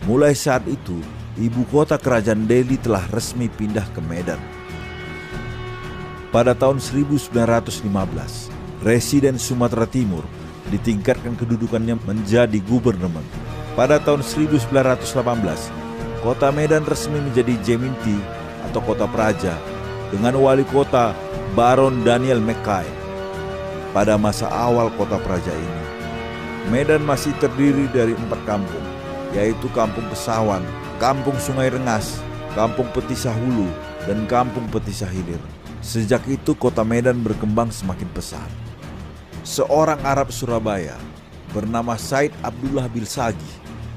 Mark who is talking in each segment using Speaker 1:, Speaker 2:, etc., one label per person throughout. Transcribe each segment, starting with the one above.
Speaker 1: Mulai saat itu, ibu kota kerajaan Delhi telah resmi pindah ke Medan. Pada tahun 1915, Residen Sumatera Timur ditingkatkan kedudukannya menjadi gubernur. Pada tahun 1918, kota Medan resmi menjadi Jeminti atau kota praja dengan wali kota Baron Daniel Mackay. Pada masa awal kota praja ini, Medan masih terdiri dari 4 kampung, yaitu Kampung Pesawan, Kampung Sungai Rengas, Kampung Petisah Hulu, dan Kampung Petisah Hilir. Sejak itu kota Medan berkembang semakin pesat. Seorang Arab Surabaya bernama Said Abdullah Bilsagi,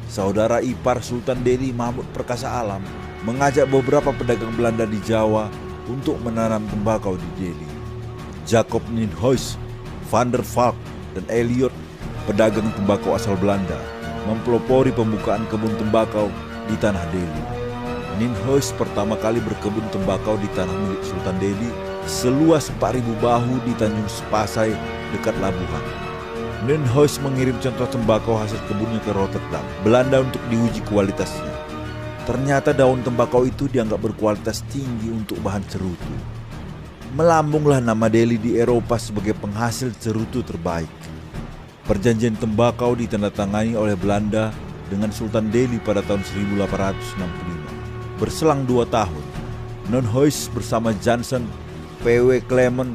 Speaker 1: saudara ipar Sultan Delhi Mahmud Perkasa Alam, mengajak beberapa pedagang Belanda di Jawa untuk menanam tembakau di Delhi. Jacob Nienhuys, Van der Valk, dan Elliot, pedagang tembakau asal Belanda, mempelopori pembukaan kebun tembakau di tanah Delhi. Nienhuys pertama kali berkebun tembakau di tanah milik Sultan Delhi seluas 4.000 bahu di Tanjung Sepasai dekat Labuhan. Nienhuys mengirim contoh tembakau hasil kebunnya ke Rotterdam, Belanda untuk diuji kualitasnya. Ternyata daun tembakau itu dianggap berkualitas tinggi untuk bahan cerutu. Melambunglah nama Delhi di Eropa sebagai penghasil cerutu terbaik. Perjanjian tembakau ditandatangani oleh Belanda dengan Sultan Delhi pada tahun 1865. Berselang 2 tahun, Nienhuys bersama Johnson, P.W. Clement,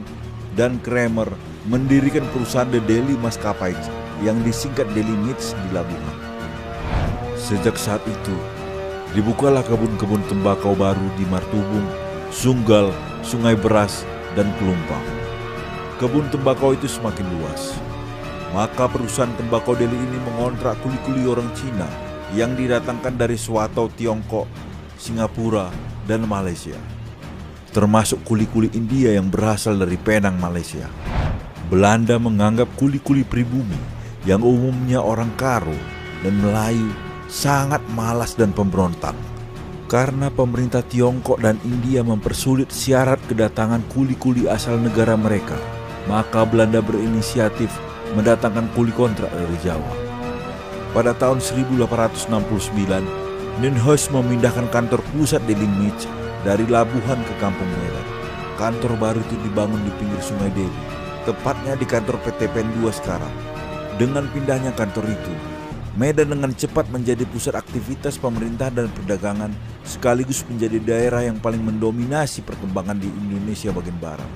Speaker 1: dan Kramer mendirikan perusahaan The Delhi Maskapai yang disingkat Delhi Meats di Labuhan. Sejak saat itu, dibukalah kebun-kebun tembakau baru di Martubung, Sunggal, Sungai Beras, dan Pelumpang. Kebun tembakau itu semakin luas. Maka perusahaan tembakau Delhi ini mengontrak kuli-kuli orang Cina yang didatangkan dari Swatau, Tiongkok, Singapura, dan Malaysia. Termasuk kuli-kuli India yang berasal dari Penang, Malaysia. Belanda menganggap kuli-kuli pribumi yang umumnya orang Karo dan Melayu sangat malas dan pemberontak. Karena pemerintah Tiongkok dan India mempersulit syarat kedatangan kuli-kuli asal negara mereka, maka Belanda berinisiatif mendatangkan kuli kontrak dari Jawa. Pada tahun 1869, Nienhuys memindahkan kantor pusat Delhi Meats dari Labuhan ke Kampung Medan. Kantor baru itu dibangun di pinggir Sungai Delhi, tepatnya di kantor PT PEN 2 sekarang. Dengan pindahnya kantor itu, Medan dengan cepat menjadi pusat aktivitas pemerintah dan perdagangan, sekaligus menjadi daerah yang paling mendominasi perkembangan di Indonesia bagian barat.